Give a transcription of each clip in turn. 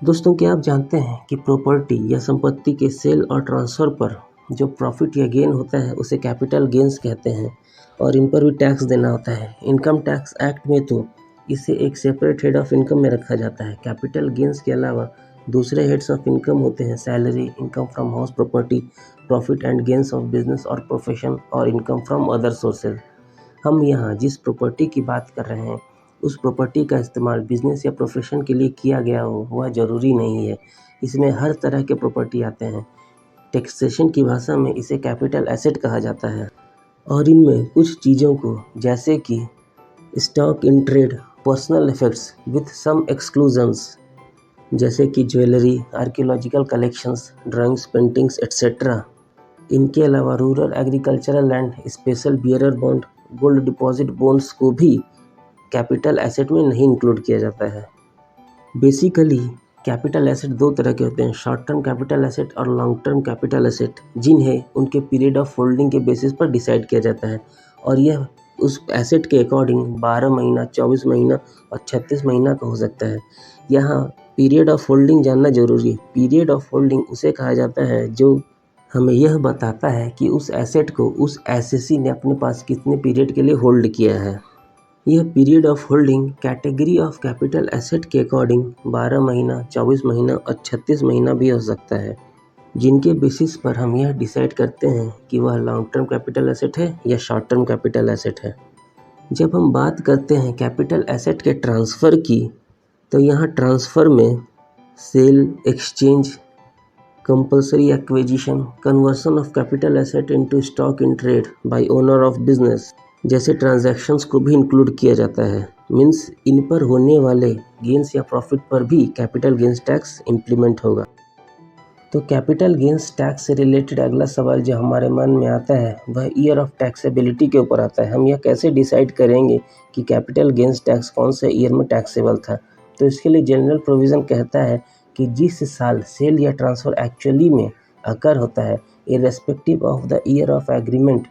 दोस्तों, क्या आप जानते हैं कि प्रॉपर्टी या संपत्ति के सेल और ट्रांसफ़र पर जो प्रॉफ़िट या गेन होता है उसे कैपिटल गेन्स कहते हैं और इन पर भी टैक्स देना होता है। इनकम टैक्स एक्ट में तो इसे एक सेपरेट हेड ऑफ़ इनकम में रखा जाता है। कैपिटल गेन्स के अलावा दूसरे हेड्स ऑफ़ इनकम होते हैं salary, income from house property, profit and gains of business और प्रोफेशन और इनकम फ्रॉम अदर सोर्सेज। हम यहाँ जिस प्रॉपर्टी की बात कर रहे हैं उस प्रॉपर्टी का इस्तेमाल बिजनेस या प्रोफेशन के लिए किया गया हो वह ज़रूरी नहीं है। इसमें हर तरह के प्रॉपर्टी आते हैं। टैक्सेशन की भाषा में इसे कैपिटल एसेट कहा जाता है और इनमें कुछ चीज़ों को जैसे कि stock in trade, personal effects with some exclusions जैसे कि jewellery, archaeological collections, drawings, paintings etcetera. इनके अलावा rural agricultural land, special bearer bond, gold deposit bonds को भी कैपिटल एसेट में नहीं इंक्लूड किया जाता है। बेसिकली कैपिटल एसेट दो तरह के होते हैं, शॉर्ट टर्म कैपिटल एसेट और लॉन्ग टर्म कैपिटल एसेट, जिन्हें उनके पीरियड ऑफ होल्डिंग के बेसिस पर डिसाइड किया जाता है और यह उस एसेट के अकॉर्डिंग 12 महीना, 24 महीना और 36 महीना का हो सकता है। यहाँ पीरियड ऑफ होल्डिंग जानना जरूरी है। पीरियड ऑफ होल्डिंग उसे कहा जाता है जो हमें यह बताता है कि उस एसेट को उस एसएससी ने अपने पास कितने पीरियड के लिए होल्ड किया है। यह period of holding category of capital asset के अकॉर्डिंग 12 महीना, 24 महीना और 36 महीना भी हो सकता है, जिनके बेसिस पर हम यह डिसाइड करते हैं कि वह लॉन्ग टर्म कैपिटल एसेट है या शॉर्ट टर्म कैपिटल एसेट है। जब हम बात करते हैं कैपिटल एसेट के ट्रांसफ़र की, तो यहाँ ट्रांसफ़र में sale, exchange, compulsory acquisition, conversion of capital asset into stock in trade by owner of business जैसे ट्रांजैक्शंस को भी इंक्लूड किया जाता है। मीन्स इन पर होने वाले गेंस या प्रॉफिट पर भी कैपिटल गेंस टैक्स इम्प्लीमेंट होगा। तो कैपिटल गेंस टैक्स से रिलेटेड अगला सवाल जो हमारे मन में आता है वह ईयर ऑफ टैक्सेबिलिटी के ऊपर आता है। हम यह कैसे डिसाइड करेंगे कि कैपिटल गेंस टैक्स कौन से ईयर में टैक्सेबल था। तो इसके लिए जनरल प्रोविज़न कहता है कि जिस साल सेल या ट्रांसफ़र एक्चुअली में अकर होता है, irrespective of the year of agreement,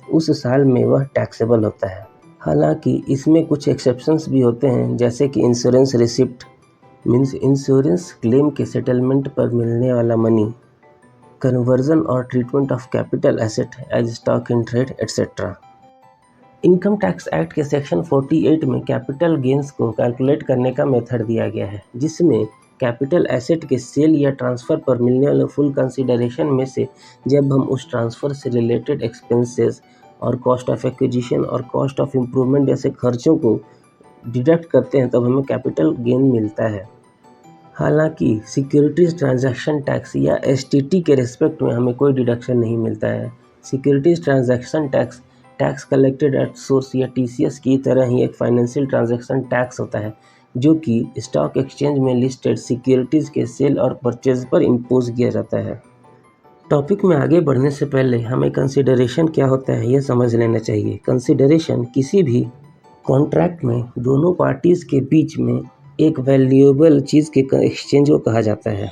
उस साल में वह टैक्सेबल होता है। हालांकि इसमें कुछ एक्सेप्शंस भी होते हैं, जैसे कि insurance receipt means insurance claim के सेटलमेंट पर मिलने वाला मनी, कन्वर्जन और treatment of capital asset as stock in trade etcetera. Income tax act के सेक्शन 48 में कैपिटल गेंस को कैलकुलेट करने का मेथड दिया गया है, जिसमें कैपिटल एसेट के सेल या ट्रांसफ़र पर मिलने वाले फुल कंसिडरेशन में से जब हम उस ट्रांसफ़र से रिलेटेड एक्सपेंसेस और कॉस्ट ऑफ एक्विजिशन और कॉस्ट ऑफ इम्प्रूवमेंट जैसे खर्चों को डिडक्ट करते हैं तब हमें कैपिटल गेन मिलता है। हालांकि सिक्योरिटीज़ ट्रांजैक्शन टैक्स या एसटीटी के रिस्पेक्ट में हमें कोई डिडक्शन नहीं मिलता है। Securities transaction tax tax collected at source या टीसीएस की तरह ही एक फाइनेंशियल ट्रांजैक्शन टैक्स होता है, जो कि स्टॉक एक्सचेंज में लिस्टेड सिक्योरिटीज़ के सेल और परचेज पर इम्पोज किया जाता है। टॉपिक में आगे बढ़ने से पहले हमें कंसिडरेशन क्या होता है यह समझ लेना चाहिए। कंसिडरेशन किसी भी कॉन्ट्रैक्ट में दोनों पार्टीज़ के बीच में एक वैल्यूएबल चीज़ के एक्सचेंज को कहा जाता है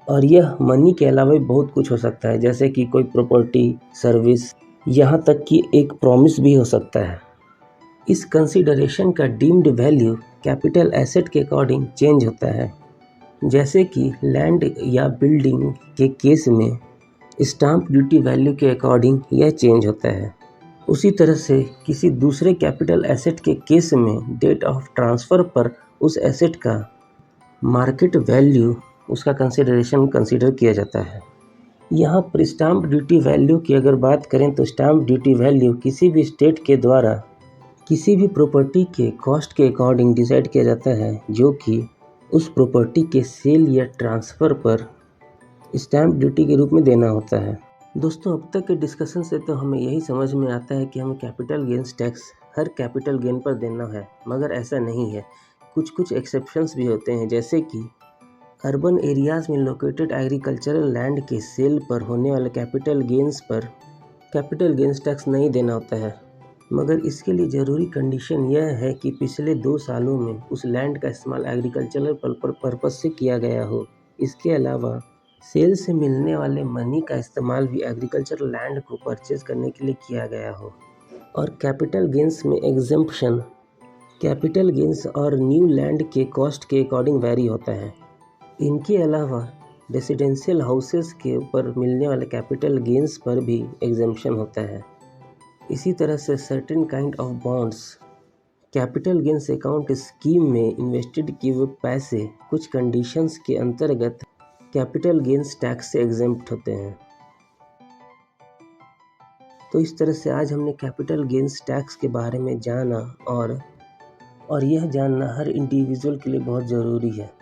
और यह मनी के अलावा भी बहुत कुछ हो सकता है, जैसे कि कोई प्रॉपर्टी, सर्विस, यहाँ तक कि एक प्रॉमिस भी हो सकता है। इस कंसिडरेशन का डीम्ड वैल्यू कैपिटल एसेट के अकॉर्डिंग चेंज होता है। जैसे कि लैंड या बिल्डिंग के केस में स्टाम्प ड्यूटी वैल्यू के अकॉर्डिंग यह चेंज होता है। उसी तरह से किसी दूसरे कैपिटल एसेट के केस में डेट ऑफ ट्रांसफ़र पर उस एसेट का मार्केट वैल्यू, उसका कंसिडर किया जाता है। यहाँ पर स्टाम्प ड्यूटी वैल्यू की अगर बात करें तो स्टाम्प ड्यूटी वैल्यू किसी भी स्टेट के द्वारा किसी भी प्रॉपर्टी के कॉस्ट के अकॉर्डिंग डिसाइड किया जाता है, जो कि उस प्रॉपर्टी के सेल या ट्रांसफ़र पर स्टैम्प ड्यूटी के रूप में देना होता है। दोस्तों, अब तक के डिस्कशन से तो हमें यही समझ में आता है कि हमें कैपिटल गेंस टैक्स हर कैपिटल गेन पर देना है, मगर ऐसा नहीं है। कुछ एक्सेप्शंस भी होते हैं, जैसे कि अर्बन एरियाज़ में लोकेटेड एग्रीकल्चरल लैंड के सेल पर होने वाले कैपिटल गेंस पर कैपिटल गेंस टैक्स नहीं देना होता है, मगर इसके लिए ज़रूरी कंडीशन यह है कि पिछले 2 सालों में उस लैंड का इस्तेमाल एग्रीकल्चरल पर्पस से किया गया हो। इसके अलावा सेल से मिलने वाले मनी का इस्तेमाल भी एग्रीकल्चरल लैंड को परचेज करने के लिए किया गया हो। और कैपिटल गेंस में एग्जेम्पशन कैपिटल गेंस और न्यू लैंड के कॉस्ट के अकॉर्डिंग वैरी होता है। इनके अलावा रेसिडेंशियल हाउसेस के ऊपर मिलने वाले कैपिटल गेंस पर भी एग्जेम्पशन होता है। इसी तरह से certain kind of bonds capital gains account scheme में इन्वेस्टेड किए हुए पैसे कुछ कंडीशंस के अंतर्गत कैपिटल गेंस टैक्स से एग्जेम्प्ट होते हैं। तो इस तरह से आज हमने कैपिटल गेंस टैक्स के बारे में जाना और यह जानना हर इंडिविजुअल के लिए बहुत ज़रूरी है।